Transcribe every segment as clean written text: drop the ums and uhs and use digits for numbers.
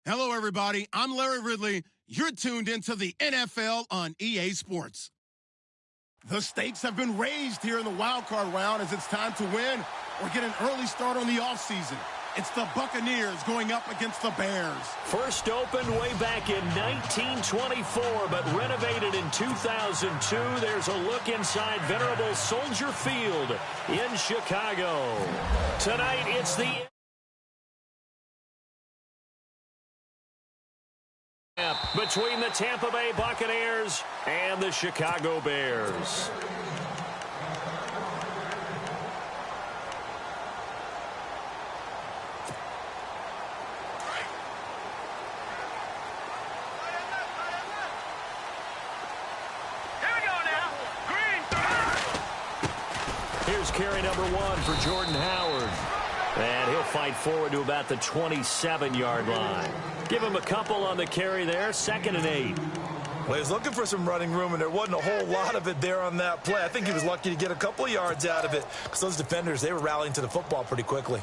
Hello, everybody. I'm Larry Ridley. You're tuned into the NFL on EA Sports. The stakes have been raised here in the wild card round as it's time to win or get an early start on the offseason. It's the Buccaneers going up against the Bears. First opened way back in 1924, but renovated in 2002. There's a look inside venerable Soldier Field in Chicago. Tonight, it's the between the Tampa Bay Buccaneers and the Chicago Bears. Here's carry number 1 for Jordan Howard. And he'll fight forward to about the 27-yard line. Give him a couple on the carry there, 2nd and 8. Well, he was looking for some running room, and there wasn't a whole lot of it there on that play. I think he was lucky to get a couple of yards out of it because those defenders, they were rallying to the football pretty quickly.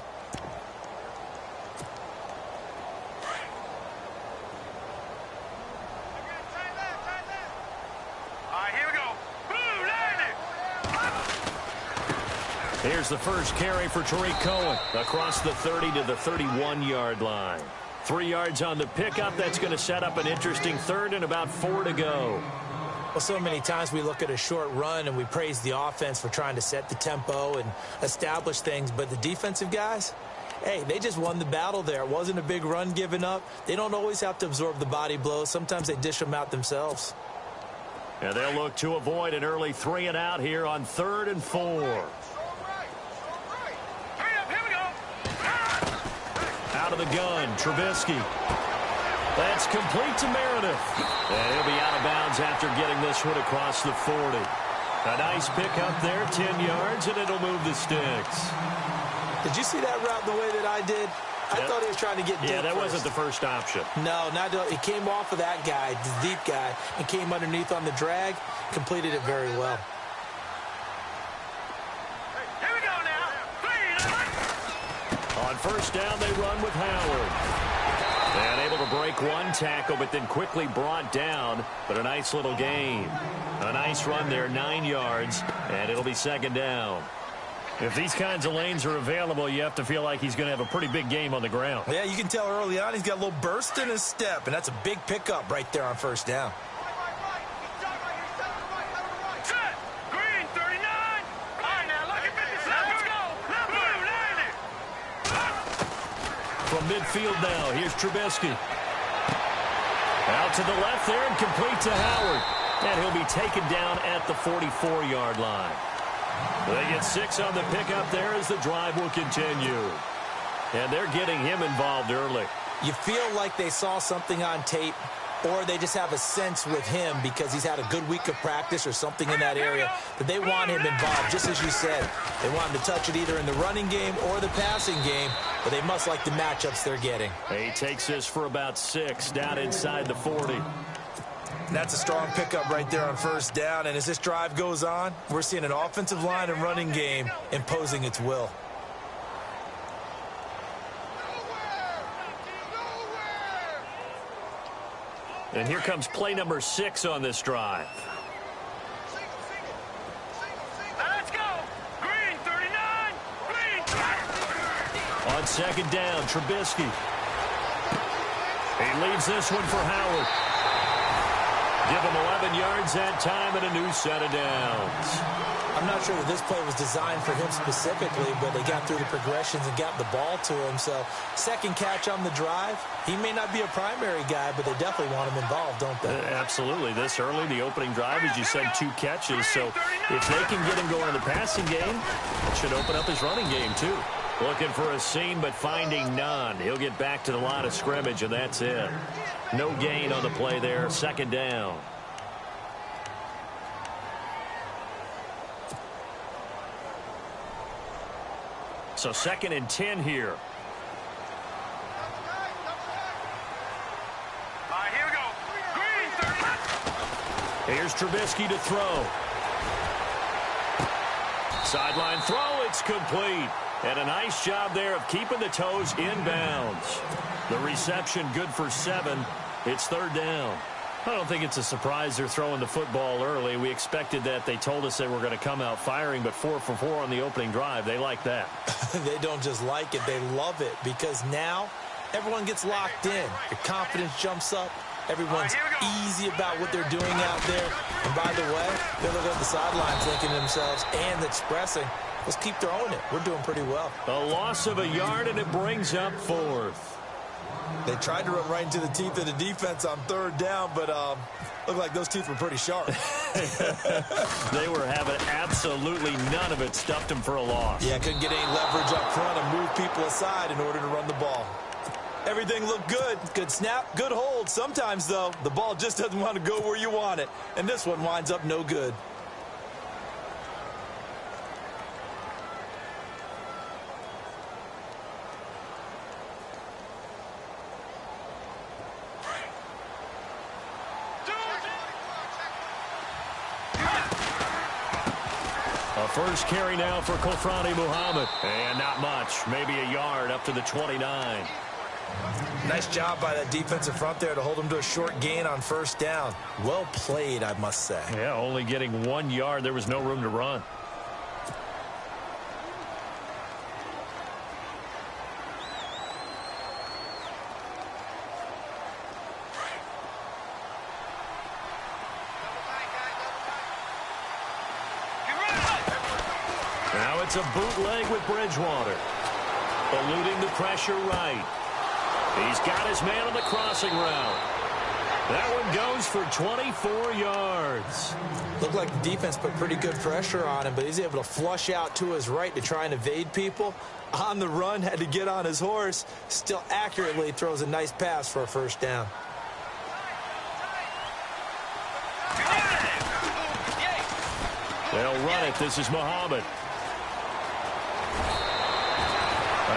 Here's the first carry for Tariq Cohen across the 30 to the 31-yard line. 3 yards on the pickup. That's going to set up an interesting third and about 4 to go. Well, so many times we look at a short run and we praise the offense for trying to set the tempo and establish things, but the defensive guys, hey, they just won the battle there. It wasn't a big run given up. They don't always have to absorb the body blows. Sometimes they dish them out themselves. And they'll look to avoid an early 3 and out here on 3rd and 4. Out of the gun, Trubisky. That's complete to Meredith. And he'll be out of bounds after getting this one across the 40. A nice pickup there, 10 yards, and it'll move the sticks. Did you see that route the way that I did? I thought he was trying to get deep. Yeah, that first. wasn't the first option. No, not he came off of that guy, the deep guy, and came underneath on the drag, completed it very well. On first down, they run with Howard. And able to break one tackle, but then quickly brought down. But a nice little gain. A nice run there, 9 yards, and it'll be 2nd down. If these kinds of lanes are available, you have to feel like he's going to have a pretty big game on the ground. Yeah, you can tell early on he's got a little burst in his step, and that's a big pickup right there on first down. From midfield now, here's Trubisky. Out to the left there and complete to Howard. And he'll be taken down at the 44-yard line. They get 6 on the pickup there as the drive will continue. And they're getting him involved early. You feel like they saw something on tape, or they just have a sense with him because he's had a good week of practice or something in that area that they want him involved, just as you said. They want him to touch it either in the running game or the passing game, but they must like the matchups they're getting. He takes this for about 6 down inside the 40. That's a strong pickup right there on first down, and as this drive goes on, we're seeing an offensive line and running game imposing its will. And here comes play number 6 on this drive. Let's go. Green 39. Green. On 2nd down, Trubisky. He leaves this one for Howard. Give him 11 yards that time and a new set of downs. I'm not sure that this play was designed for him specifically, but they got through the progressions and got the ball to him. So, second catch on the drive. He may not be a primary guy, but they definitely want him involved, don't they? Absolutely. This early, the opening drive, as you said, 2 catches. So, if they can get him going in the passing game, it should open up his running game, too. Looking for a seam, but finding none. He'll get back to the line of scrimmage, and that's it. No gain on the play there. 2nd down. So 2nd and 10 here. Here we go. Green 30. Here's Trubisky to throw. Sideline throw, it's complete. And a nice job there of keeping the toes in bounds. The reception good for 7. It's 3rd down. I don't think it's a surprise they're throwing the football early. We expected that. They told us they were going to come out firing, but 4 for 4 on the opening drive. They like that. They don't just like it, they love it, because now everyone gets locked in. Your confidence jumps up. Everyone's easy about what they're doing out there. And by the way, they're looking at the sidelines thinking to themselves and expressing, let's keep throwing it. We're doing pretty well. A loss of a yard, and it brings up 4th. They tried to run right into the teeth of the defense on 3rd down, but looked like those teeth were pretty sharp. They were having absolutely none of it. Stuffed them for a loss. Yeah, couldn't get any leverage up front and move people aside in order to run the ball. Everything looked good. Good snap, good hold. Sometimes, though, the ball just doesn't want to go where you want it. And this one winds up no good. first carry now for Kofrani Muhammad. And not much, maybe a yard up to the 29. Nice job by that defensive front there to hold him to a short gain on first down. Well played, I must say. Yeah, only getting 1 yard. There was no room to run. Now it's a bootleg with Bridgewater. Eluding the pressure right. He's got his man on the crossing route. That one goes for 24 yards. Looked like the defense put pretty good pressure on him, but he's able to flush out to his right to try and evade people. On the run, had to get on his horse. Still accurately throws a nice pass for a first down. They'll run it. This is Muhammad.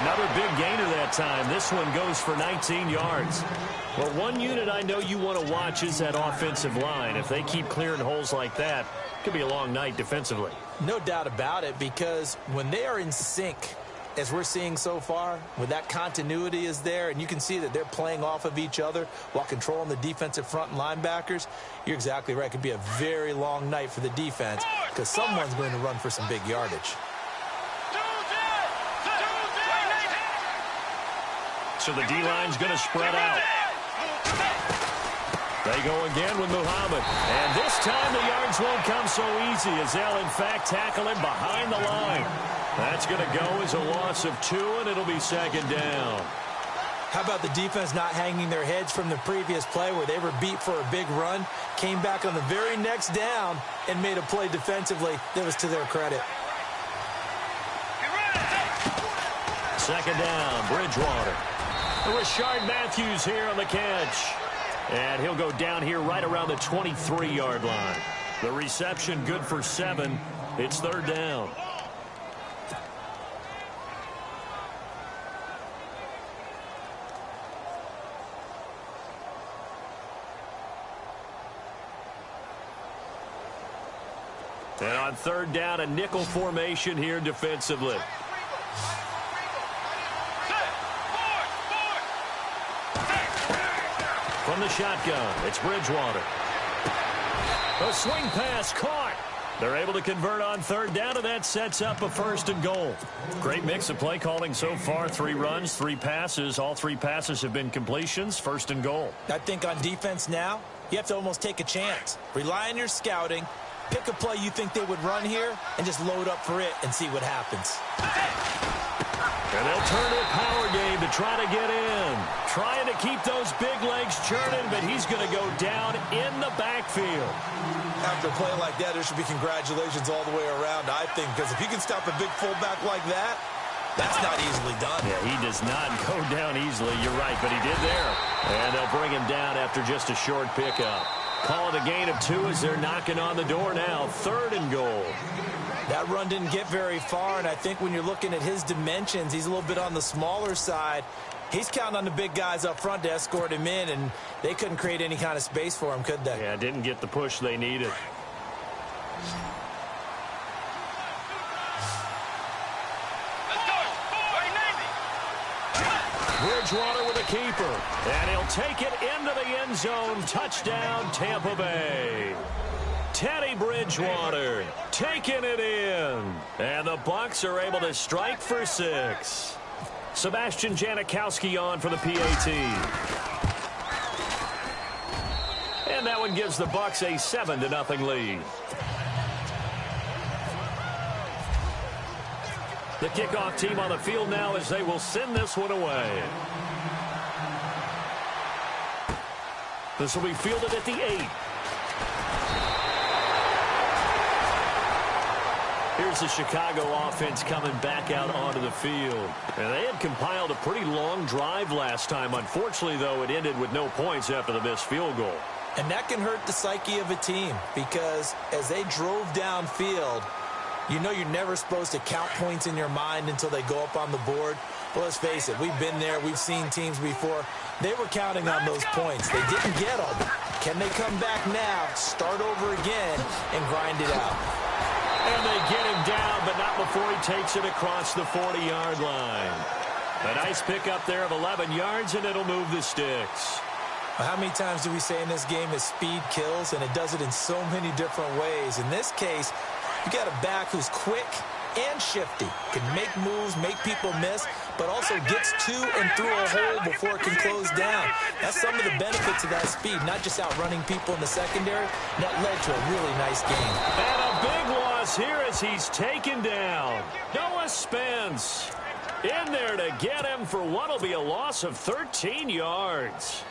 Another big gainer that time. This one goes for 19 yards. Well, one unit I know you want to watch is that offensive line. If they keep clearing holes like that, it could be a long night defensively. No doubt about it, because when they are in sync, as we're seeing so far, when that continuity is there, and you can see that they're playing off of each other while controlling the defensive front and linebackers, you're exactly right. It could be a very long night for the defense because someone's going to run for some big yardage. So the D-line's going to spread out. They go again with Muhammad. And this time the yards won't come so easy as they'll, in fact, tackle him behind the line. That's going to go as a loss of 2, and it'll be second down. How about the defense not hanging their heads from the previous play where they were beat for a big run, came back on the very next down, and made a play defensively that was to their credit. Second down, Bridgewater. Rashard Matthews here on the catch. And he'll go down here right around the 23-yard line. The reception good for 7. It's third down. And on third down, a nickel formation here defensively. From the shotgun, it's Bridgewater. A swing pass caught. They're able to convert on third down, and that sets up a first and goal. Great mix of play calling so far. 3 runs, 3 passes. All 3 passes have been completions. First and goal. I think on defense now, you have to almost take a chance. Rely on your scouting. Pick a play you think they would run here and just load up for it and see what happens. And they'll turn to a power game to try to get in. Trying to keep those big legs churning, but he's going to go down in the backfield. After a play like that, there should be congratulations all the way around, I think, because if you can stop a big fullback like that, that's not easily done. Yeah, he does not go down easily. You're right, but he did there. And they'll bring him down after just a short pickup. Call it a gain of 2 as they're knocking on the door now. Third and goal. That run didn't get very far, and I think when you're looking at his dimensions, he's a little bit on the smaller side. He's counting on the big guys up front to escort him in, and they couldn't create any kind of space for him, could they? Yeah, didn't get the push they needed. Bridgewater with a keeper, and he'll take it into the end zone. Touchdown, Tampa Bay. Teddy Bridgewater taking it in. And the Bucs are able to strike for 6. Sebastian Janikowski on for the PAT. And that one gives the Bucs a 7-0 lead. The kickoff team on the field now as they will send this one away. This will be fielded at the 8. Here's the Chicago offense coming back out onto the field. And they had compiled a pretty long drive last time. Unfortunately, though, it ended with no points after the missed field goal. And that can hurt the psyche of a team because as they drove downfield, you know you're never supposed to count points in your mind until they go up on the board. Well, let's face it, we've been there. We've seen teams before. They were counting on those points. They didn't get them. Can they come back now, start over again, and grind it out? And they get him down, but not before he takes it across the 40-yard line. A nice pickup there of 11 yards, and it'll move the sticks. How many times do we say in this game that speed kills, and it does it in so many different ways? In this case, you got a back who's quick and shifty, can make moves, make people miss, but also gets to and through a hole before it can close down. That's some of the benefits of that speed, not just outrunning people in the secondary. That led to a really nice game. And a big loss here as he's taken down. Noah Spence in there to get him for what will be a loss of 13 yards.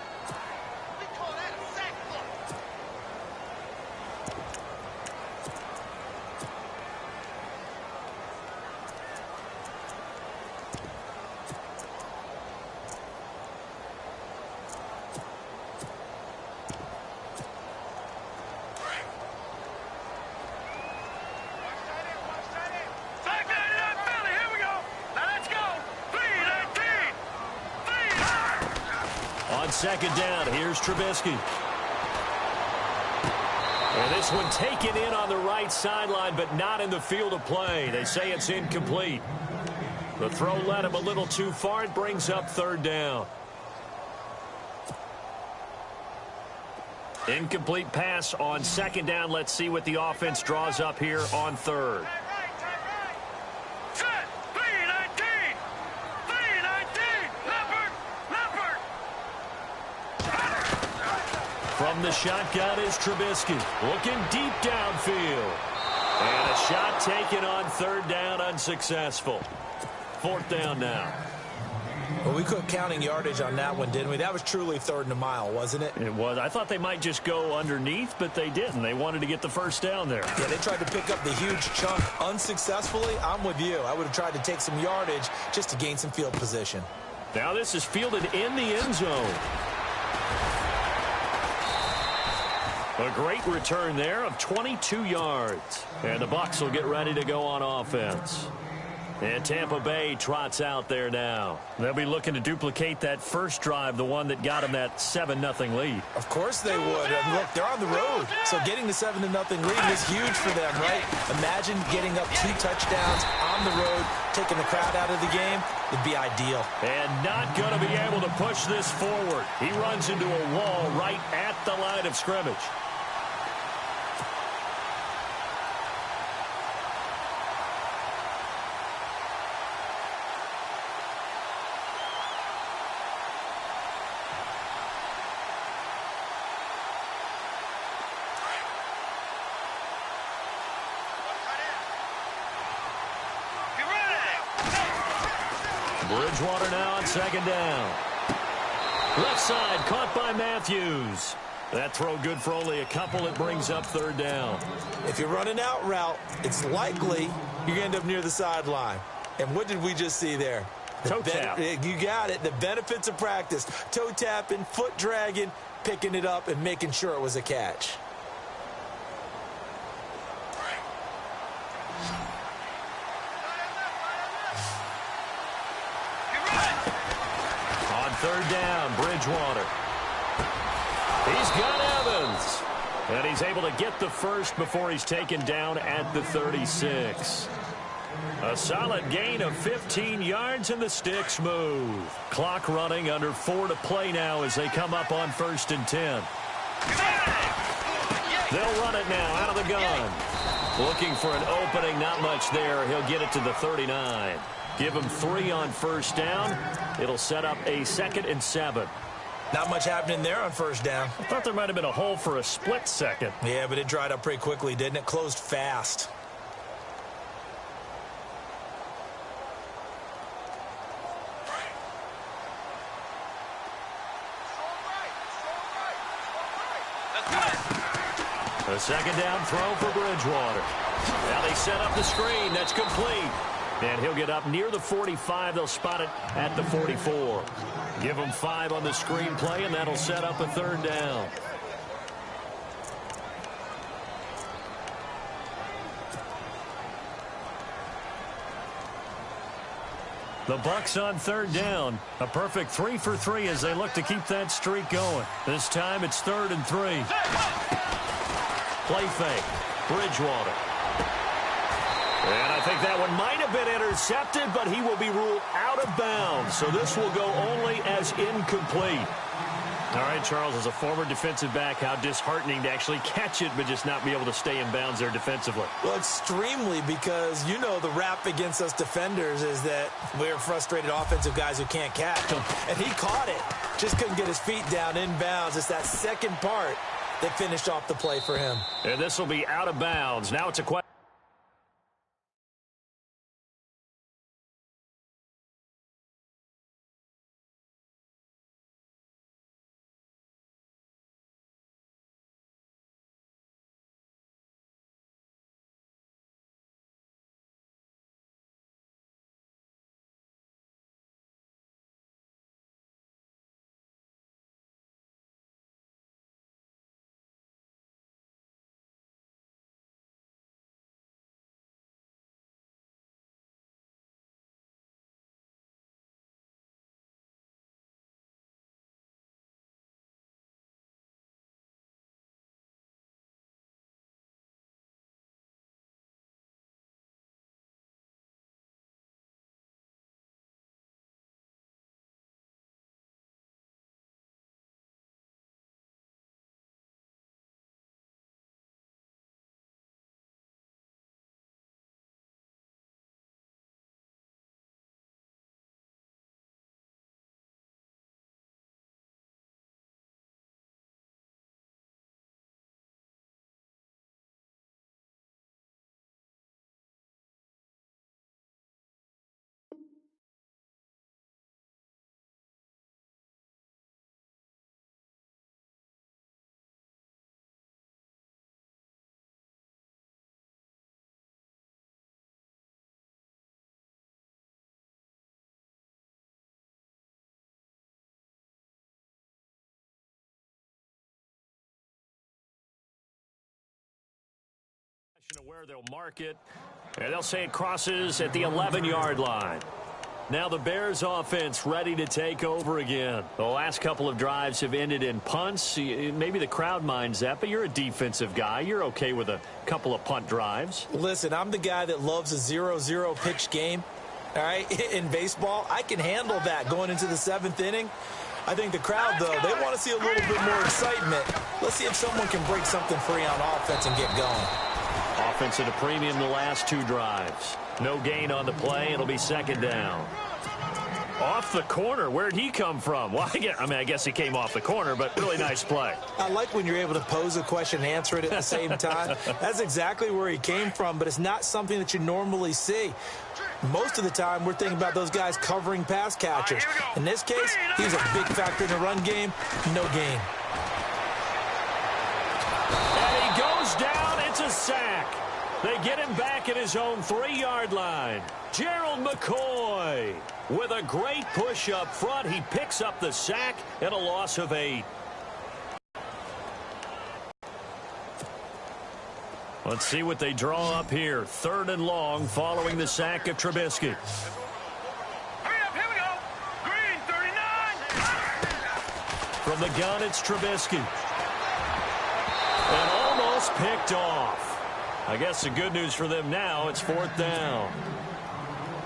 Second down, here's Trubisky. And this one taken in on the right sideline, but not in the field of play. They say it's incomplete. The throw led him a little too far. It brings up third down. Incomplete pass on second down. Let's see what the offense draws up here on third. From the shotgun is Trubisky, looking deep downfield. And a shot taken on third down, unsuccessful. Fourth down now. Well, we quit counting yardage on that one, didn't we? That was truly third and a mile, wasn't it? It was. I thought they might just go underneath, but they didn't. They wanted to get the first down there. Yeah, they tried to pick up the huge chunk unsuccessfully. I'm with you. I would have tried to take some yardage just to gain some field position. Now this is fielded in the end zone. A great return there of 22 yards. And the Bucs will get ready to go on offense. And Tampa Bay trots out there now. They'll be looking to duplicate that first drive, the one that got them that 7-0 lead. Of course they would. And look, they're on the road. So getting the 7-0 lead is huge for them, right? Imagine getting up 2 touchdowns on the road, taking the crowd out of the game. It'd be ideal. And not going to be able to push this forward. He runs into a wall right at the line of scrimmage. Bridgewater now on second down. Left side caught by Matthews. That throw good for only a couple. It brings up third down. If you're running out route, it's likely you're going to end up near the sideline. And what did we just see there? Toe tap. You got it. The benefits of practice. Toe tapping, foot dragging, picking it up, and making sure it was a catch. Third down, Bridgewater. He's got Evans. And he's able to get the first before he's taken down at the 36. A solid gain of 15 yards, and the sticks move. Clock running, under 4 to play now as they come up on 1st and 10. They'll run it now out of the gun. Looking for an opening, not much there. He'll get it to the 39. Give him 3 on first down. It'll set up a 2nd and 7. Not much happening there on first down. I thought there might have been a hole for a split second. Yeah, but it dried up pretty quickly, didn't it? Closed fast. A second down throw for Bridgewater. Now they set up the screen. That's complete. And he'll get up near the 45. They'll spot it at the 44. Give him 5 on the screen play, and that'll set up a third down. The Bucs on third down. A perfect 3 for 3 as they look to keep that streak going. This time it's 3rd and 3. Play fake. Bridgewater. And I think that one might have been intercepted, but he will be ruled out of bounds. So this will go only as incomplete. All right, Charles, as a former defensive back, how disheartening to actually catch it but just not be able to stay in bounds there defensively. Well, extremely, because you know the rap against us defenders is that we're frustrated offensive guys who can't catch them. And he caught it. Just couldn't get his feet down in bounds. It's that second part that finished off the play for him. And this will be out of bounds. Now it's a question. Of where they'll mark it, and they'll say it crosses at the 11-yard line. Now the Bears offense ready to take over again. The last couple of drives have ended in punts. Maybe the crowd minds that, but you're a defensive guy. You're okay with a couple of punt drives. Listen, I'm the guy that loves a 0-0 pitch game. All right, in baseball, I can handle that going into the 7th inning. I think the crowd, though, they want to see a little bit more excitement. Let's see if someone can break something free on offense and get going. Offense at a premium the last 2 drives. No gain on the play. It'll be 2nd down. Off the corner. Where'd he come from? Well, I guess he came off the corner, but really nice play. I like when you're able to pose a question and answer it at the same time. That's exactly where he came from, but it's not something that you normally see. Most of the time, we're thinking about those guys covering pass catchers. In this case, he's a big factor in the run game. No gain. And he goes down. It's a sack. They get him back at his own 3-yard line. Gerald McCoy with a great push up front. He picks up the sack and a loss of 8. Let's see what they draw up here. 3rd and long following the sack of Trubisky. Hurry up, here we go. Green, 39. From the gun, it's Trubisky. And almost picked off. I guess the good news for them now, it's 4th down.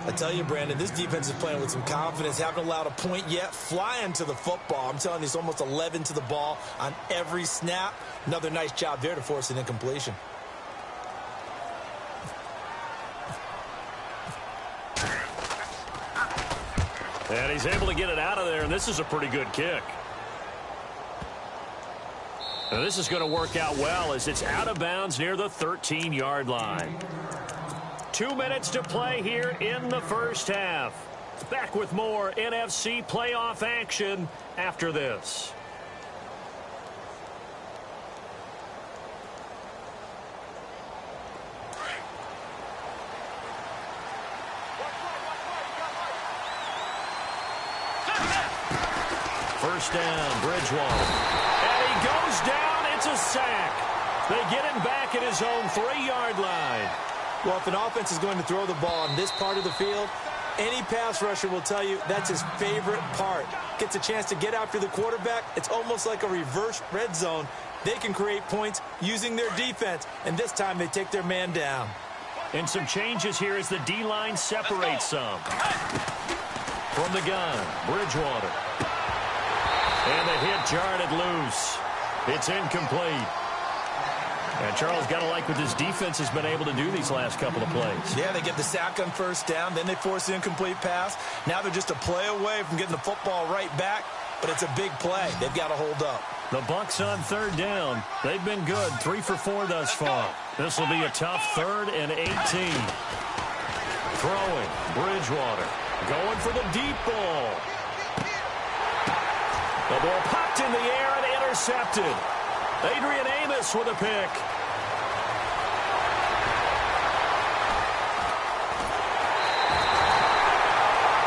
I tell you, Brandon, this defense is playing with some confidence. Haven't allowed a point yet. Flying to the football. I'm telling you, it's almost 11 to the ball on every snap. Another nice job there to force an incompletion. And he's able to get it out of there, and this is a pretty good kick. Now this is going to work out well as it's out of bounds near the 13-yard line. 2 minutes to play here in the first half. Back with more NFC playoff action after this. First down, Bridgewater. And he goes down. It's a sack. They get him back at his own 3-yard line. Well, if an offense is going to throw the ball on this part of the field, any pass rusher will tell you that's his favorite part. Gets a chance to get after the quarterback. It's almost like a reverse red zone. They can create points using their defense, and this time they take their man down. And some changes here as the D-line separates some. From the gun, Bridgewater. And the hit jarred it loose. It's incomplete. And Charles, got to like what this defense has been able to do these last couple of plays. Yeah, they get the sack on first down, then they force the incomplete pass. Now they're just a play away from getting the football right back, but it's a big play. They've got to hold up. The Bucs on third down. They've been good, 3 for 4 thus far. This will be a tough 3rd and 18. Throwing, Bridgewater. Going for the deep ball. The ball popped in the air and intercepted. Adrian Amos with a pick.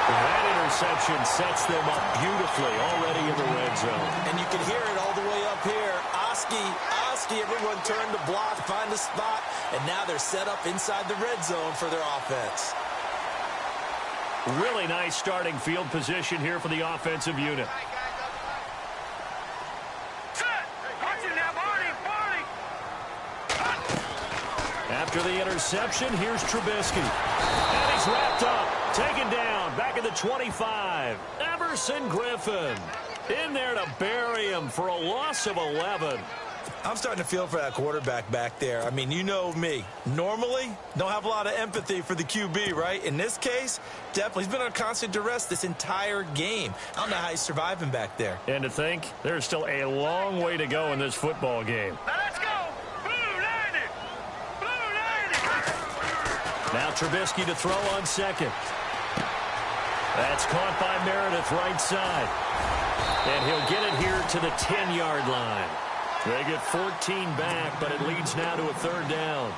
That interception sets them up beautifully already in the red zone. And you can hear it all the way up here. Oski, everyone turned to block, find a spot, and now they're set up inside the red zone for their offense. Really nice starting field position here for the offensive unit. After the interception, here's Trubisky. And he's wrapped up, taken down, back at the 25. Everson Griffin in there to bury him for a loss of 11. I'm starting to feel for that quarterback back there. I mean, you know me. Normally, don't have a lot of empathy for the QB, right? In this case, definitely. He's been on constant duress this entire game. I don't know how he's surviving back there. And to think, there's still a long way to go in this football game. Now let's go. Blue 90. Blue 90. Now Trubisky to throw on second. That's caught by Meredith right side. And he'll get it here to the 10-yard line. They get 14 back, but it leads now to a 3rd down.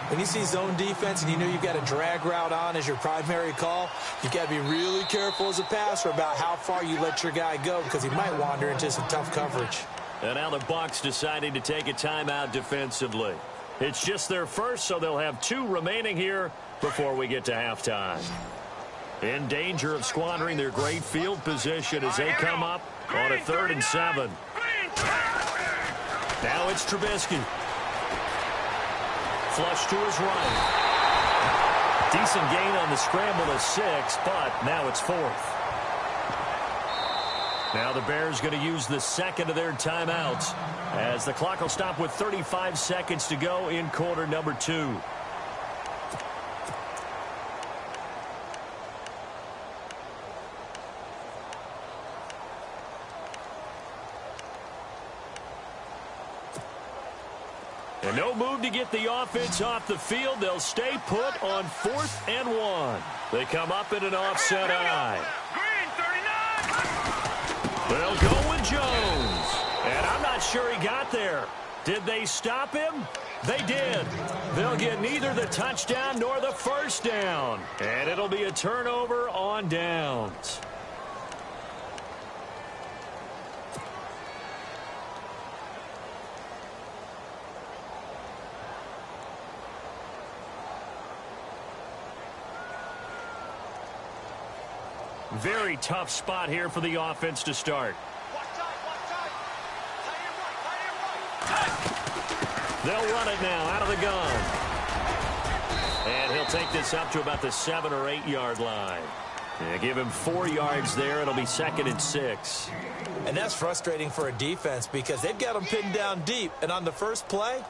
When you see zone defense and you know you've got a drag route on as your primary call, you've got to be really careful as a passer about how far you let your guy go because he might wander into some tough coverage. And now the Bucs deciding to take a timeout defensively. It's just their first, so they'll have 2 remaining here before we get to halftime. In danger of squandering their great field position as they come up on a 3rd and 7. Now it's Trubisky. Flush to his right. Decent gain on the scramble to 6, but now it's 4th. Now the Bears going to use the second of their timeouts as the clock will stop with 35 seconds to go in quarter number 2. And no move to get the offense off the field. They'll stay put on 4th and 1. They come up in an offset eye. They'll go with Jones. And I'm not sure he got there. Did they stop him? They did. They'll get neither the touchdown nor the first down. And it'll be a turnover on downs. Very tough spot here for the offense to start. They'll run it now out of the gun. And he'll take this up to about the 7 or 8 yard line. Yeah, give him 4 yards there. It'll be 2nd and 6. And that's frustrating for a defense because they've got them pinned down deep. And on the first play,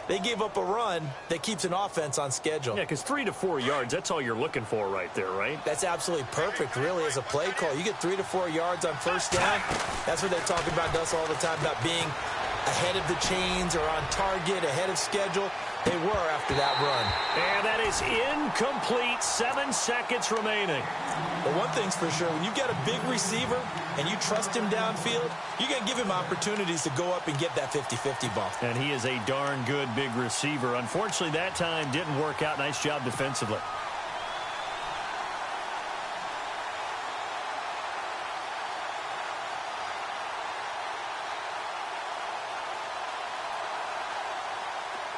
they gave up a run that keeps an offense on schedule. Yeah, because 3 to 4 yards, that's all you're looking for right there, right? That's absolutely perfect, really, as a play call. You get 3 to 4 yards on first down. That's what they talk about us all the time, about being ahead of the chains or on target, ahead of schedule. They were after that run. And that is incomplete. 7 seconds remaining. But one thing's for sure, when you've got a big receiver and you trust him downfield, you're going to give him opportunities to go up and get that 50-50 ball. And he is a darn good big receiver. Unfortunately, that time didn't work out. Nice job defensively.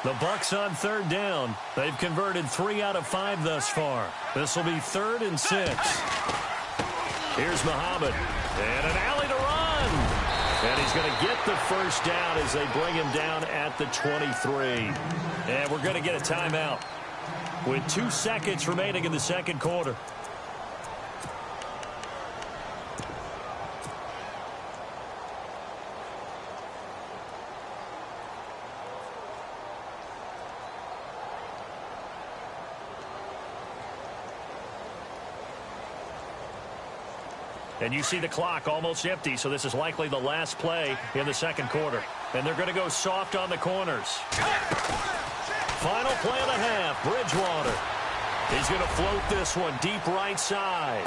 The Bucs on 3rd down. They've converted 3 out of 5 thus far. This will be 3rd and 6. Here's Muhammad. And an alley to run. And he's going to get the first down as they bring him down at the 23. And we're going to get a timeout. with 2 seconds remaining in the second quarter. And you see the clock almost empty, so this is likely the last play in the second quarter. And they're going to go soft on the corners. Final play of the half, Bridgewater. He's going to float this one deep right side.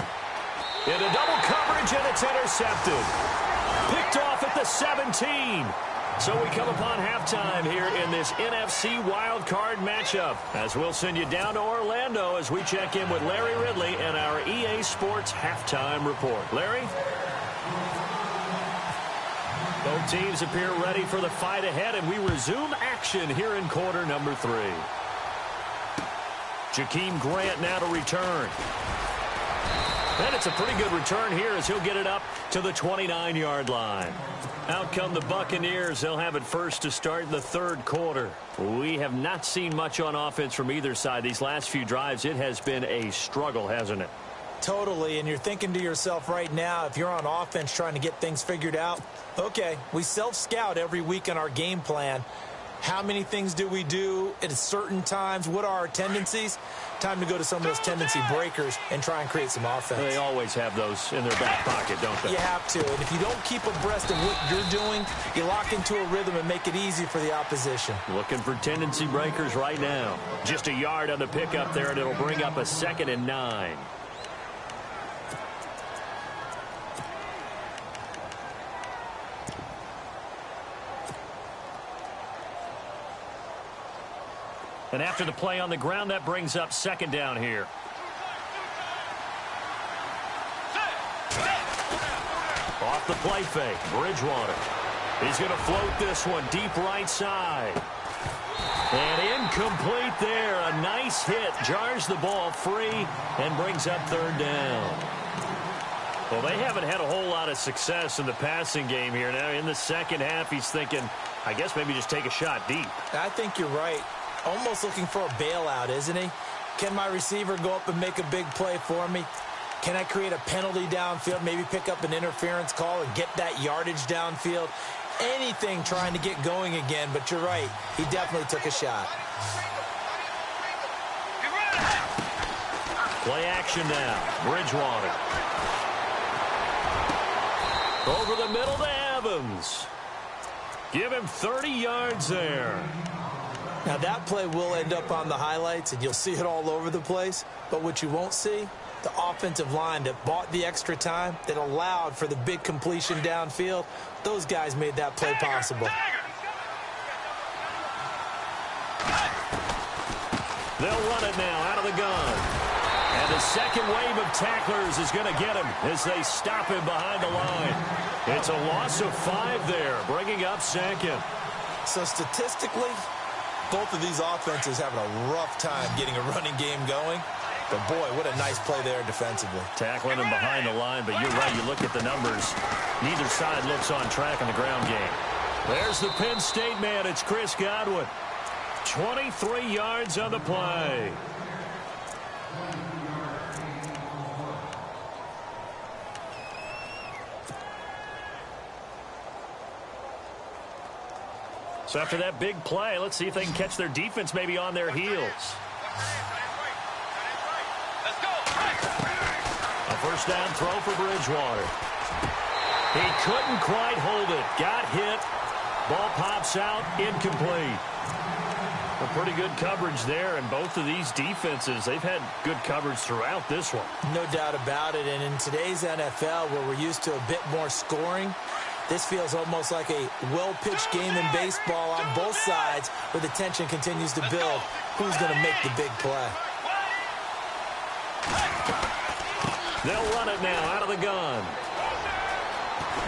Into double coverage, and it's intercepted. Picked off at the 17. So we come upon halftime here in this NFC wildcard matchup, as we'll send you down to Orlando as we check in with Larry Ridley and our EA Sports halftime report. Larry? Both teams appear ready for the fight ahead, and we resume action here in quarter number 3. Jakeem Grant now to return. And it's a pretty good return here as he'll get it up to the 29-yard line. Out come the Buccaneers. They'll have it first to start the third quarter. We have not seen much on offense from either side. These last few drives, it has been a struggle, hasn't it? Totally, and you're thinking to yourself right now, if you're on offense trying to get things figured out, okay, we self-scout every week in our game plan. How many things do we do at certain times? What are our tendencies? Time to go to some of those tendency breakers and try and create some offense. They always have those in their back pocket, don't they? You have to. And if you don't keep abreast of what you're doing, you lock into a rhythm and make it easy for the opposition. Looking for tendency breakers right now. Just a yard on the pickup there, and it'll bring up a 2nd and 9. And after the play on the ground, that brings up 2nd down here. Off the play fake, Bridgewater. He's going to float this one deep right side. And incomplete there. A nice hit. Jars the ball free and brings up 3rd down. Well, they haven't had a whole lot of success in the passing game here. Now, in the second half, he's thinking, I guess maybe just take a shot deep. I think you're right. Almost looking for a bailout, isn't he? Can my receiver go up and make a big play for me? Can I create a penalty downfield, maybe pick up an interference call and get that yardage downfield? Anything trying to get going again, but you're right. He definitely took a shot. Play action now. Bridgewater. Over the middle to Evans. Give him 30 yards there. Now, that play will end up on the highlights, and you'll see it all over the place. But what you won't see, the offensive line that bought the extra time, that allowed for the big completion downfield, those guys made that play possible. They'll run it now out of the gun. And the second wave of tacklers is going to get him as they stop him behind the line. It's a loss of 5 there, bringing up 2nd. So statistically, both of these offenses having a rough time getting a running game going. But, boy, what a nice play there defensively. Tackling him behind the line, but you're right. You look at the numbers. Neither side looks on track in the ground game. There's the Penn State man. It's Chris Godwin. 23 yards on the play. So after that big play, let's see if they can catch their defense maybe on their heels. A first down throw for Bridgewater. He couldn't quite hold it. Got hit. Ball pops out. Incomplete. A pretty good coverage there, and both of these defenses, they've had good coverage throughout this one. No doubt about it, and in today's NFL, where we're used to a bit more scoring, this feels almost like a well-pitched game in baseball on both sides where the tension continues to build. Who's going to make the big play? They'll run it now out of the gun.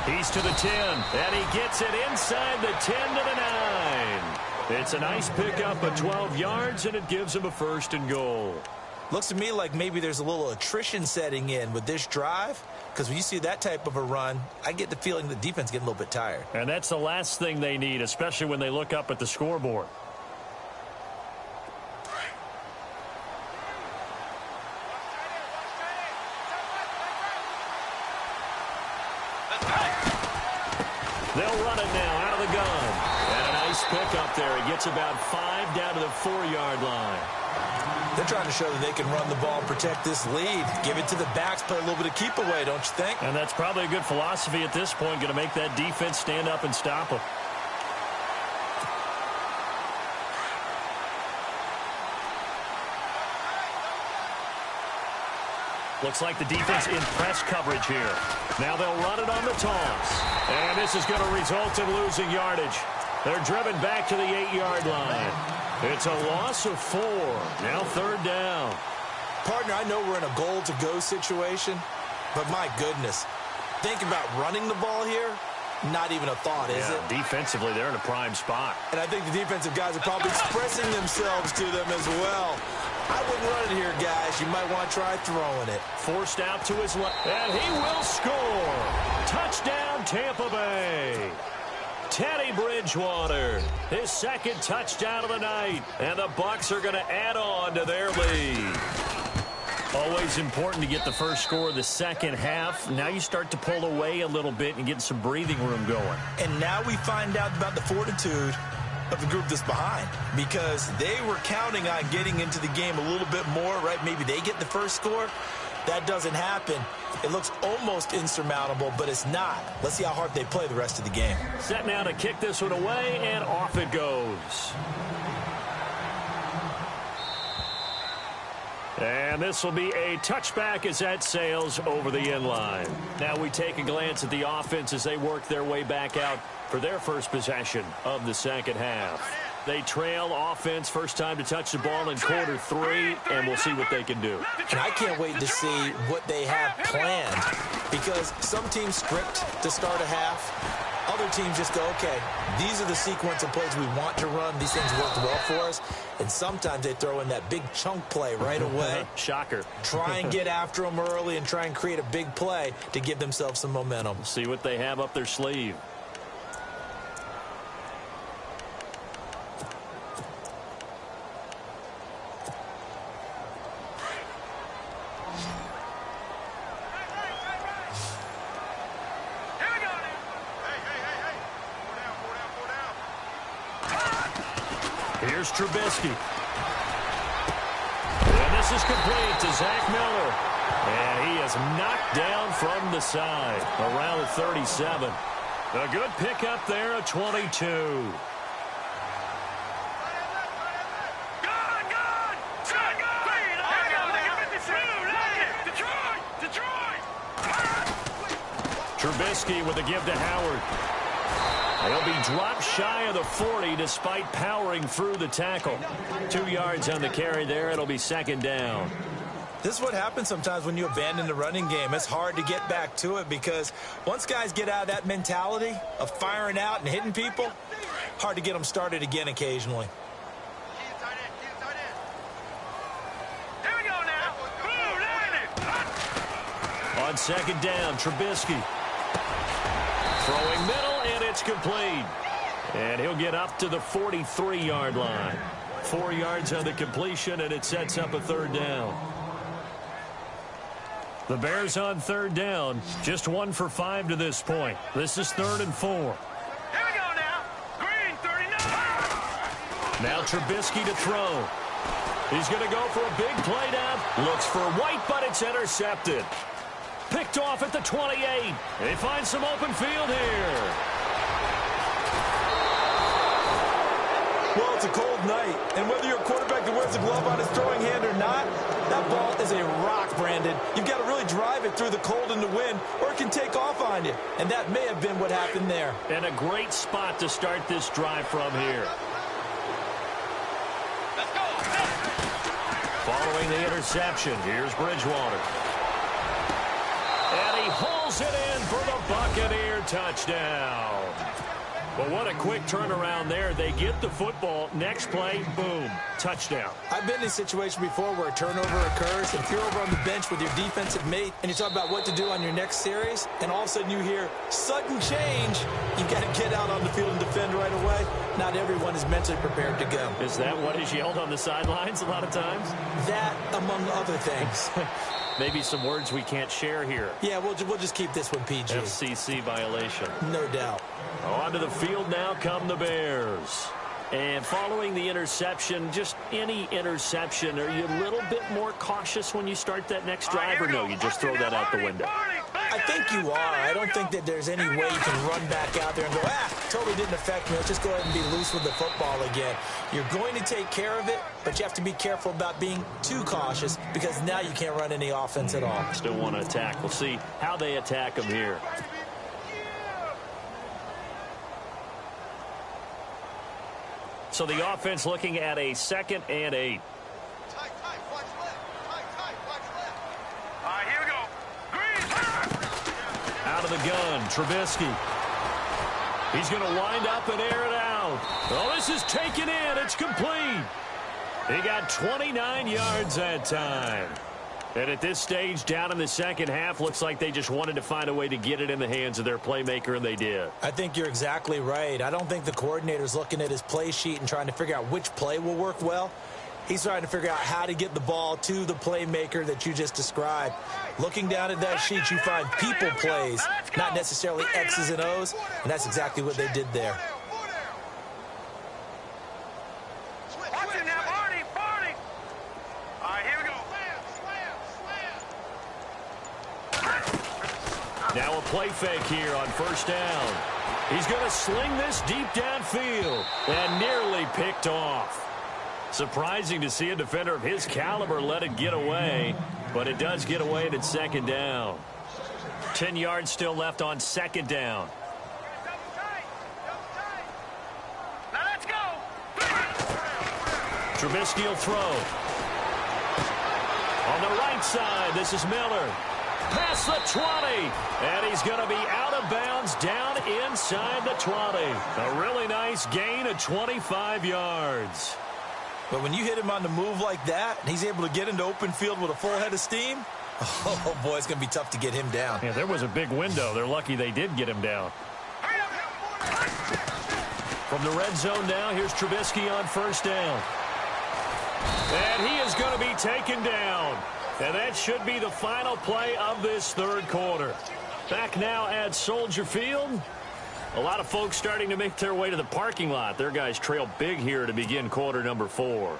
He's to the 10, and he gets it inside the 10 to the 9. It's a nice pickup of 12 yards, and it gives him a 1st and goal. Looks to me like maybe there's a little attrition setting in with this drive, because when you see that type of a run, I get the feeling the defense getting a little bit tired. And that's the last thing they need, especially when they look up at the scoreboard. They'll run it now out of the gun. And a nice pickup there. He gets about 5 down to the 4-yard line. They're trying to show that they can run the ball and protect this lead. Give it to the backs, play a little bit of keep away, don't you think? And that's probably a good philosophy at this point, going to make that defense stand up and stop them. Looks like the defense in press coverage here. Now they'll run it on the toss. And this is going to result in losing yardage. They're driven back to the 8-yard line. It's a loss of 4. Now 3rd down. Partner, I know we're in a goal-to-go situation, but my goodness, think about running the ball here. Not even a thought, is it? Defensively, they're in a prime spot. And I think the defensive guys are probably expressing themselves to them as well. I wouldn't run it here, guys. You might want to try throwing it. Forced out to his left, and he will score. Touchdown, Tampa Bay. Teddy Bridgewater, his 2nd touchdown of the night. And the Bucs are going to add on to their lead. Always important to get the first score of the second half. Now you start to pull away a little bit and get some breathing room going. And now we find out about the fortitude of the group that's behind, because they were counting on getting into the game a little bit more, right? Maybe they get the first score. That doesn't happen. It looks almost insurmountable, but it's not. Let's see how hard they play the rest of the game. Set now to kick this one away, and off it goes. And this will be a touchback as that sails over the end line. Now we take a glance at the offense as they work their way back out for their first possession of the second half. They trail offense, first time to touch the ball in quarter 3, and we'll see what they can do. And I can't wait to see what they have planned, because some teams script to start a half. Other teams just go, okay, these are the sequence of plays we want to run. These things worked well for us. And sometimes they throw in that big chunk play right away. Shocker. Try and get after them early and try and create a big play to give themselves some momentum. See what they have up their sleeve. Here's Trubisky. And this is complete to Zach Miller. And he is knocked down from the side around the 37. A good pickup there at 22. Trubisky with a give to Howard. He'll be dropped shy of the 40 despite powering through the tackle. 2 yards on the carry there. It'll be 2nd down. This is what happens sometimes when you abandon the running game. It's hard to get back to it, because once guys get out of that mentality of firing out and hitting people, hard to get them started again occasionally. Here we go now. On 2nd down, Trubisky. Throwing middle, and it's complete. And he'll get up to the 43-yard line. 4 yards on the completion, and it sets up a 3rd down. The Bears on 3rd down, just 1 for 5 to this point. This is 3rd and 4. Here we go now. Green 39. Now Trubisky to throw. He's going to go for a big play down. Looks for White, but it's intercepted. Picked off at the 28. They find some open field here. Well, it's a cold night, and whether you're a quarterback that wears a glove on his throwing hand or not, that ball is a rock, Brandon. You've got to really drive it through the cold and the wind, or it can take off on you. And that may have been what happened there. And a great spot to start this drive from here. Let's go. Following the interception, here's Bridgewater. And he hauls it in for the Buccaneer touchdown. But what a quick turnaround there. They get the football. Next play, boom, touchdown. I've been in a situation before where a turnover occurs, and if you're over on the bench with your defensive mate and you talk about what to do on your next series, and all of a sudden you hear sudden change, you've got to get out on the field and defend right away. Not everyone is mentally prepared to go. Is that what is yelled on the sidelines a lot of times? That, among other things. Maybe some words we can't share here. Yeah, we'll just keep this one PG. FCC violation. No doubt. Onto the field now come the Bears. And following the interception, just any interception, are you a little bit more cautious when you start that next drive, or no, you just throw that out the window? I think you are. I don't think that there's any way you can run back out there and go, totally didn't affect me. Let's just go ahead and be loose with the football again. You're going to take care of it, but you have to be careful about being too cautious because now you can't run any offense at all. Still want to attack. We'll see how they attack them here. So the offense looking at a 2nd and 8. Here we go. Out of the gun, Trubisky. He's going to wind up and air it out. Oh, this is taken in. It's complete. He got 29 yards that time. And at this stage, down in the second half, looks like they just wanted to find a way to get it in the hands of their playmaker, and they did. I think you're exactly right. I don't think the coordinator's looking at his play sheet and trying to figure out which play will work well. He's trying to figure out how to get the ball to the playmaker that you just described. Looking down at that sheet, you find people plays, not necessarily X's and O's, and that's exactly what they did there. Now a play fake here on first down. He's going to sling this deep downfield and nearly picked off. Surprising to see a defender of his caliber let it get away, but it does get away and it's second down. 10 yards still left on second down. Now let's go. Trubisky will throw. On the right side, this is Miller. Past the 20, and he's going to be out of bounds down inside the 20. A really nice gain of 25 yards. But when you hit him on the move like that, and he's able to get into open field with a full head of steam, oh boy, it's going to be tough to get him down. Yeah, there was a big window. They're lucky they did get him down. From the red zone now, here's Trubisky on first down. And he is going to be taken down. And that should be the final play of this third quarter. Back now at Soldier Field. A lot of folks starting to make their way to the parking lot. Their guys trail big here to begin quarter number 4.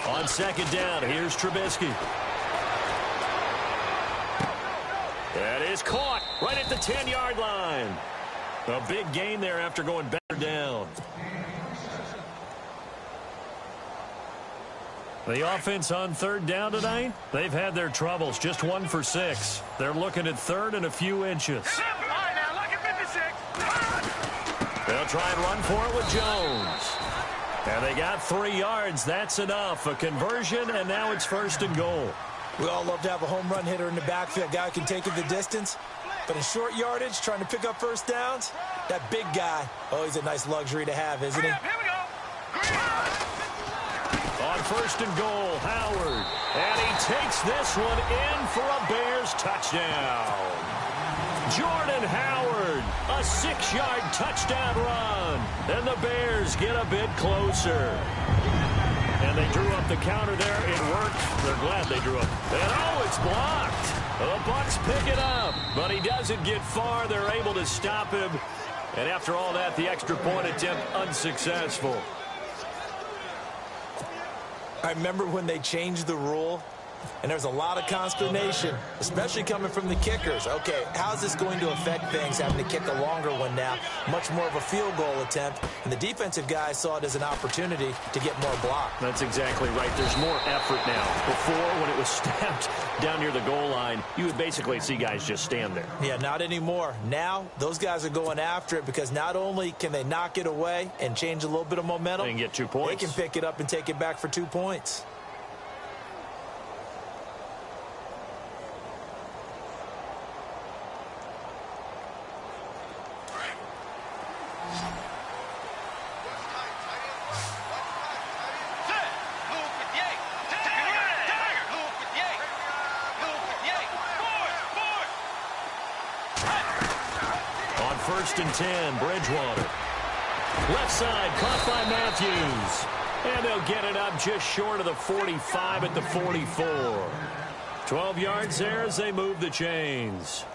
On second down, here's Trubisky. That is caught right at the 10-yard line. A big gain there after going better down. The offense on third down tonight, they've had their troubles. Just 1 for 6. They're looking at third and a few inches. They'll try and run for it with Jones. And they got 3 yards. That's enough. A conversion, and now it's first and goal. We all love to have a home run hitter in the backfield, a guy who can take it the distance. But in short yardage, trying to pick up first downs, that big guy, oh, he's a nice luxury to have, isn't he? On first and goal, Howard. And he takes this one in for a Bears touchdown. Jordan Howard, a 6-yard touchdown run. And the Bears get a bit closer. And they drew up the counter there. It worked. They're glad they drew up. And oh, it's blocked. The Bucs pick it up. But he doesn't get far. They're able to stop him. And after all that, the extra point attempt unsuccessful. I remember when they changed the rule, and there's a lot of consternation, especially coming from the kickers. Okay, how's this going to affect things, having to kick a longer one now? Much more of a field goal attempt, and the defensive guys saw it as an opportunity to get more block. That's exactly right. There's more effort now. Before, when it was snapped down near the goal line, you would basically see guys just stand there. Yeah, not anymore. Now, those guys are going after it because not only can they knock it away and change a little bit of momentum, they can get 2 points. They can pick it up and take it back for 2 points. 1st and 10, Bridgewater. Left side, caught by Matthews. And they'll get it up just short of the 45 at the 44. 12 yards there as they move the chains.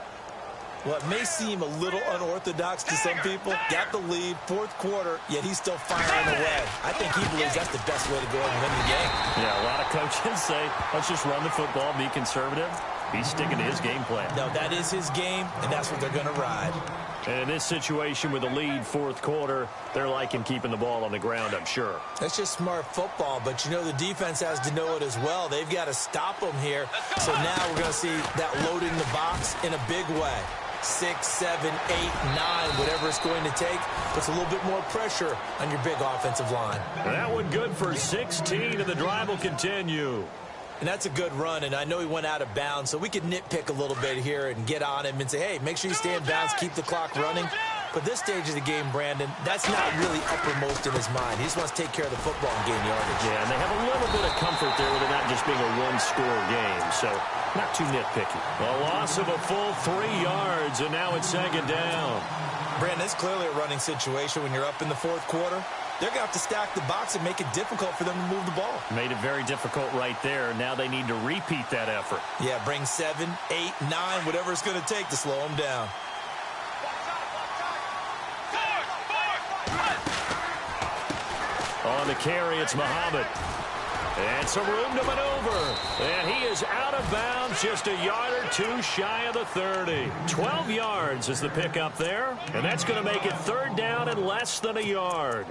Well, it may seem a little unorthodox to some people. Got the lead, 4th quarter, yet he's still firing away. I think he believes that's the best way to go and win the game. Yeah, a lot of coaches say, let's just run the football, be conservative. He's sticking to his game plan. No, that is his game, and that's what they're going to ride. And in this situation with the lead 4th quarter, they're liking keeping the ball on the ground, I'm sure. That's just smart football, but you know the defense has to know it as well. They've got to stop them here. So now we're going to see that loading the box in a big way. 6, 7, 8, 9, whatever it's going to take, puts a little bit more pressure on your big offensive line. That one good for 16, and the drive will continue. And that's a good run, and I know he went out of bounds, so we could nitpick a little bit here and get on him and say, hey, make sure you stay in bounds, keep the clock running. But this stage of the game, Brandon, that's not really uppermost in his mind. He just wants to take care of the football and gain yardage. Yeah, and they have a little bit of comfort there with it not just being a one-score game, so not too nitpicky. A loss of a full 3 yards, and now it's 2nd down. Brandon, it's clearly a running situation when you're up in the 4th quarter. They're going to have to stack the box and make it difficult for them to move the ball. Made it very difficult right there. Now they need to repeat that effort. Yeah, bring 7, 8, 9, whatever it's going to take to slow them down. On the carry, it's Muhammad. And some room to maneuver. And he is out of bounds, just a yard or two shy of the 30. 12 yards is the pickup there. And that's going to make it 3rd down and less than a yard.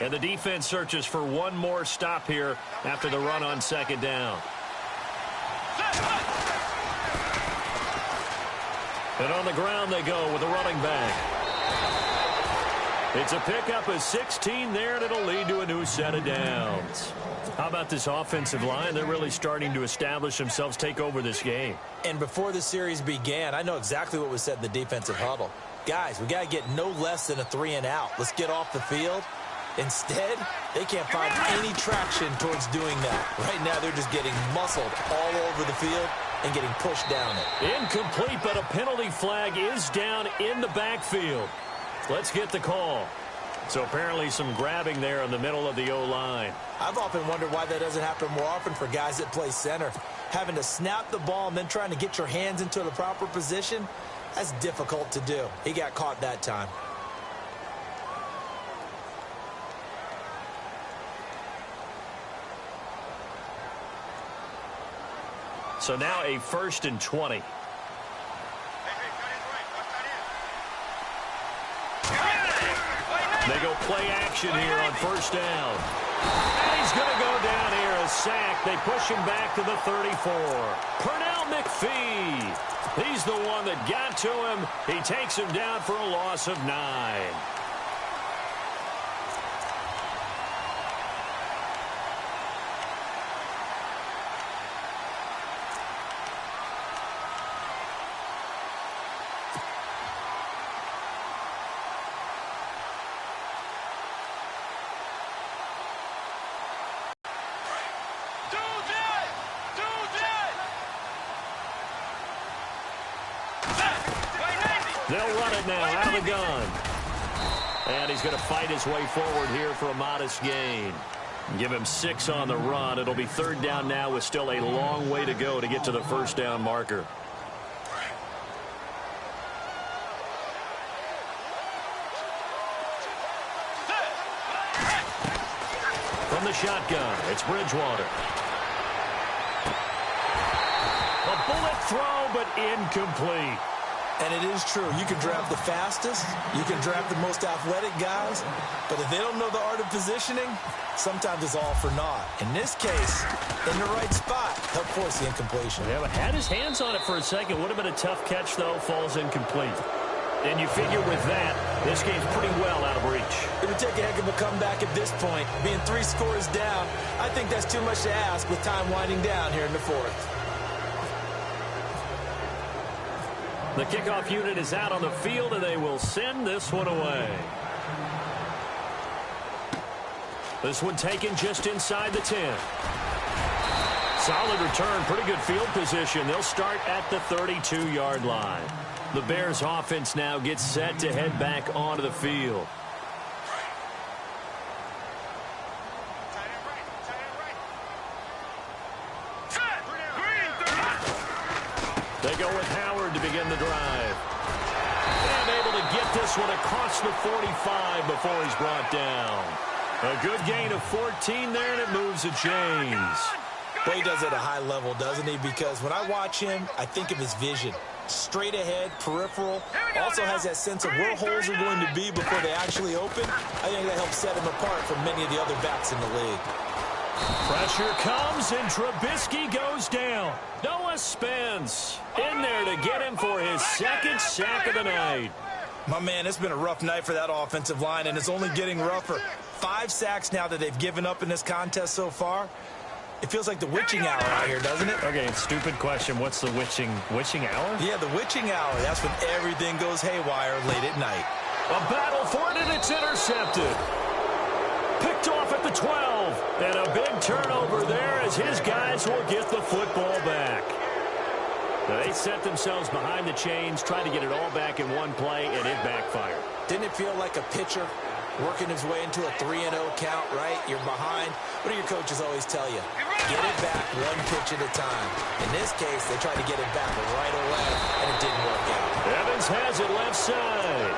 And the defense searches for one more stop here after the run on 2nd down. And on the ground they go with the running back. It's a pickup of 16 there, and it'll lead to a new set of downs. How about this offensive line? They're really starting to establish themselves, take over this game. And before the series began, I know exactly what was said in the defensive huddle. Guys, we got to get no less than a 3 and out. Let's get off the field. Instead, they can't find any traction towards doing that. Right now, they're just getting muscled all over the field and getting pushed down it. Incomplete, but a penalty flag is down in the backfield. Let's get the call. So apparently some grabbing there in the middle of the O-line. I've often wondered why that doesn't happen more often for guys that play center. Having to snap the ball and then trying to get your hands into the proper position, that's difficult to do. He got caught that time. So now a 1st and 20. They go play action here on 1st down. And he's going to go down here, a sack. They push him back to the 34. Pernell McPhee. He's the one that got to him. He takes him down for a loss of 9. They'll run it now out of the gun. And he's going to fight his way forward here for a modest gain. Give him 6 on the run. It'll be 3rd down now with still a long way to go to get to the 1st down marker. From the shotgun, it's Bridgewater. A bullet throw, but incomplete. And it is true. You can draft the fastest. You can draft the most athletic guys. But if they don't know the art of positioning, sometimes it's all for naught. In this case, in the right spot, help force the incompletion. Yeah, but had his hands on it for a second. Would have been a tough catch, though. Falls incomplete. And you figure with that, this game's pretty well out of reach. It would take a heck of a comeback at this point. Being 3 scores down, I think that's too much to ask with time winding down here in the 4th. The kickoff unit is out on the field, and they will send this one away. This one taken just inside the 10. Solid return, pretty good field position. They'll start at the 32-yard line. The Bears offense now gets set to head back onto the field. They go with Howard to begin the drive. And able to get this one across the 45 before he's brought down. A good gain of 14 there, and it moves the chains. Well, he does it at a high level, doesn't he? Because when I watch him, I think of his vision. Straight ahead, peripheral. Also has that sense of where holes are going to be before they actually open. I think that helps set him apart from many of the other backs in the league. Pressure comes, and Trubisky goes down. Noah Spence in there to get him for his second sack of the night. My man, it's been a rough night for that offensive line, and it's only getting rougher. 5 sacks now that they've given up in this contest so far. It feels like the witching hour out here, doesn't it? Okay, stupid question. What's the witching hour? Yeah, the witching hour. That's when everything goes haywire late at night. A battle for it, and it's intercepted. Picked off at the 12. And a big turnover there as his guys will get the football back. Now they set themselves behind the chains, tried to get it all back in one play, and it backfired. Didn't it feel like a pitcher working his way into a 3-0 count, right? You're behind. What do your coaches always tell you? Get it back one pitch at a time. In this case, they tried to get it back right away, and it didn't work out. Evans has it left side.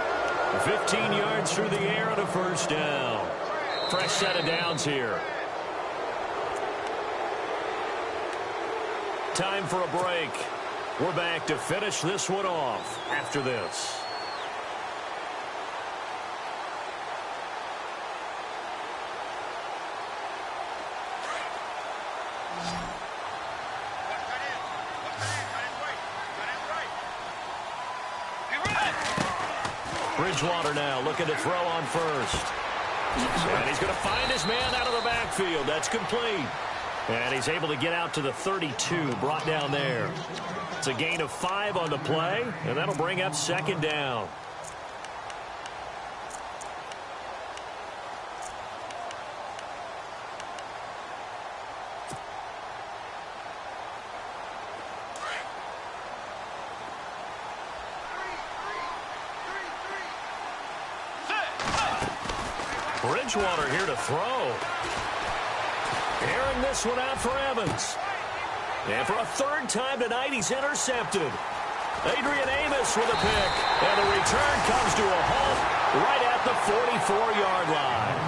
15 yards through the air on a first down. Fresh set of downs here. Time for a break. We're back to finish this one off after this. Bridgewater now looking to throw on first. And he's going to find his man out of the backfield. That's complete. And he's able to get out to the 32, brought down there. It's a gain of 5 on the play, and that'll bring up second down. Bridgewater here to throw. Airing this one out for Evans. And for a third time tonight, he's intercepted. Adrian Amos with a pick. And the return comes to a halt right at the 44-yard line.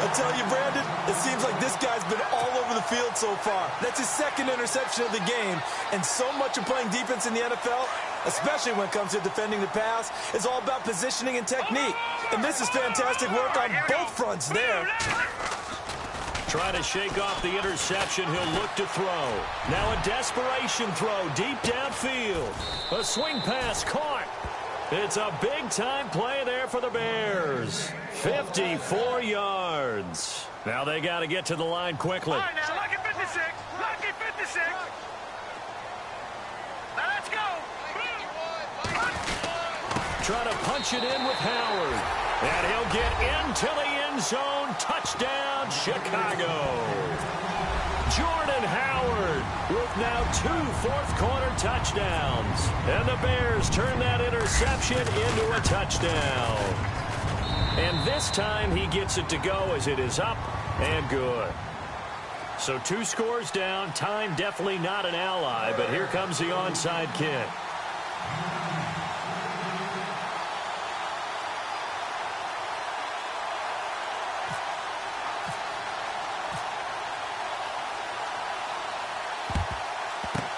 I tell you, Brandon, it seems like this guy's been all over the field so far. That's his second interception of the game. And so much of playing defense in the NFL, especially when it comes to defending the pass, is all about positioning and technique. And this is fantastic work on both fronts there. Trying to shake off the interception. He'll look to throw. Now a desperation throw deep downfield. A swing pass caught. It's a big-time play there for the Bears. 54 yards. Now they got to get to the line quickly. All right, now, lucky 56. Lucky 56. Now let's go. Trying to punch it in with Howard. And he'll get into the end zone. Touchdown, Chicago. Jordan Howard with now 2 fourth-quarter touchdowns. And the Bears turn that interception into a touchdown. And this time he gets it to go as it is up and good. So 2 scores down. Time definitely not an ally, but here comes the onside kick.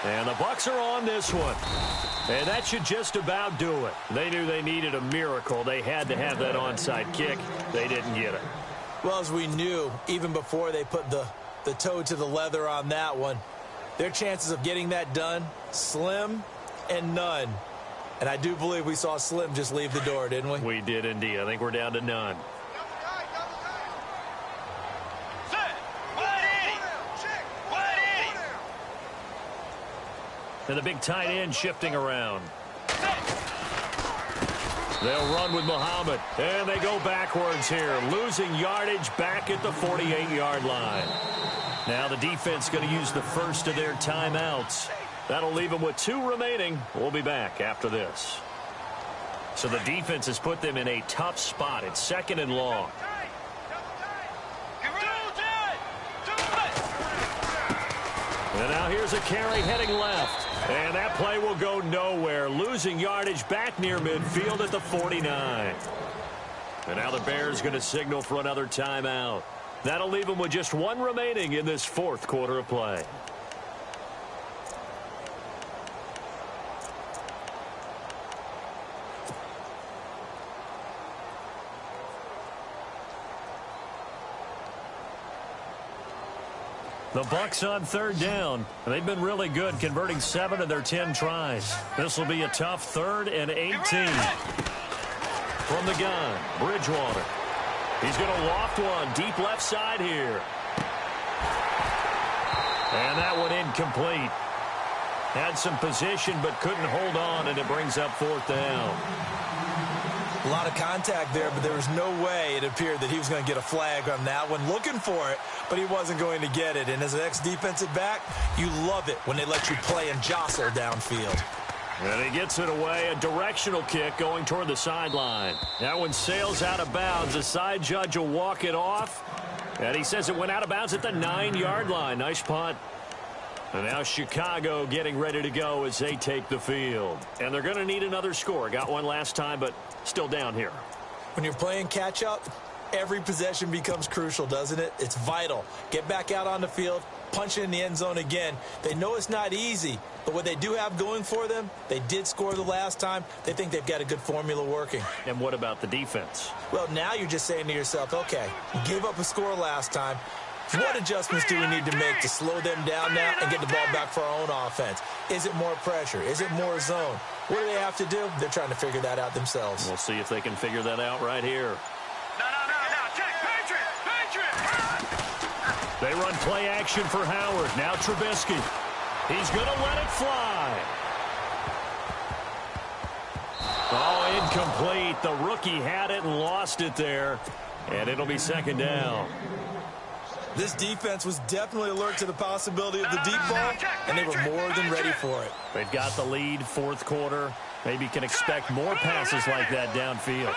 And the Bucs are on this one. And that should just about do it. They knew they needed a miracle. They had to have that onside kick. They didn't get it. Well, as we knew, even before they put the toe to the leather on that one, their chances of getting that done, slim and none. And I do believe we saw Slim just leave the door, didn't we? We did indeed. I think we're down to none. And the big tight end shifting around. They'll run with Muhammad, and they go backwards here, losing yardage back at the 48-yard line. Now the defense going to use the first of their timeouts. That'll leave them with 2 remaining. We'll be back after this. So the defense has put them in a tough spot. It's 2nd and long. And now here's a carry heading left. And that play will go nowhere, losing yardage back near midfield at the 49. And now the Bears going to signal for another timeout. That'll leave them with just 1 remaining in this 4th quarter of play. The Bucs on 3rd down. They've been really good, converting 7 of their 10 tries. This will be a tough 3rd and 18. From the gun, Bridgewater. He's going to loft one deep left side here. And that one incomplete. Had some position but couldn't hold on, and it brings up 4th down. A lot of contact there, but there was no way it appeared that he was going to get a flag on that one. Looking for it, but he wasn't going to get it. And as an ex-defensive back, you love it when they let you play and jostle downfield. And he gets it away, a directional kick going toward the sideline. That one sails out of bounds. The side judge will walk it off. And he says it went out of bounds at the 9-yard line. Nice punt. And now Chicago getting ready to go as they take the field. And they're going to need another score. Got one last time, but still down here. When you're playing catch-up, every possession becomes crucial, doesn't it? It's vital. Get back out on the field, punch it in the end zone again. They know it's not easy, but what they do have going for them, they did score the last time. They think they've got a good formula working. And what about the defense? Well, now you're just saying to yourself, okay, we gave up a score last time. What adjustments do we need to make to slow them down now and get the ball back for our own offense? Is it more pressure? Is it more zone? What do they have to do? They're trying to figure that out themselves. We'll see if they can figure that out right here. No. Check. Patriot. They run play action for Howard. Now Trubisky. He's going to let it fly. Oh, incomplete. The rookie had it and lost it there. And it'll be 2nd down. This defense was definitely alert to the possibility of the deep ball, and they were more than ready for it. They've got the lead, 4th quarter. Maybe can expect more passes like that downfield.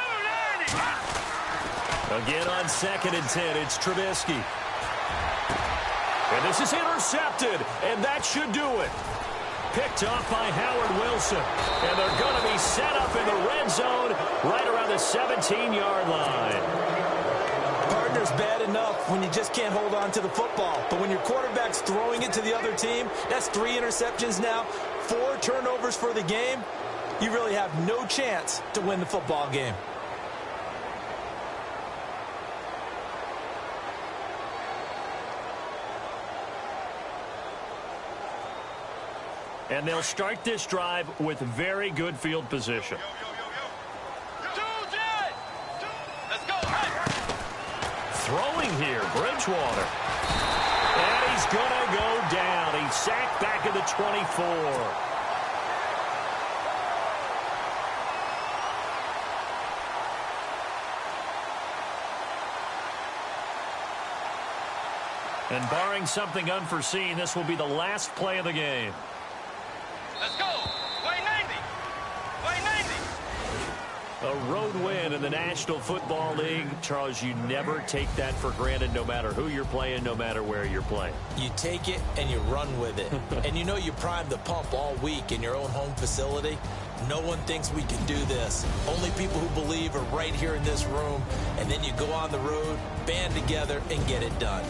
Again on 2nd and 10, it's Trubisky. And this is intercepted, and that should do it. Picked off by Howard Wilson. And they're going to be set up in the red zone right around the 17-yard line. Partner's bad enough when you just can't hold on to the football. But when your quarterback's throwing it to the other team, that's 3 interceptions now, 4 turnovers for the game. You really have no chance to win the football game. And they'll start this drive with very good field position. Throwing here, Bridgewater. And he's going to go down. He's sacked back at the 24. And barring something unforeseen, this will be the last play of the game. Let's go. Way 90. Way 90. A road win in the National Football League. Charles, you never take that for granted, no matter who you're playing, no matter where you're playing. You take it and you run with it. And you know you primed the pump all week in your own home facility. No one thinks we can do this. Only people who believe are right here in this room. And then you go on the road, band together, and get it done.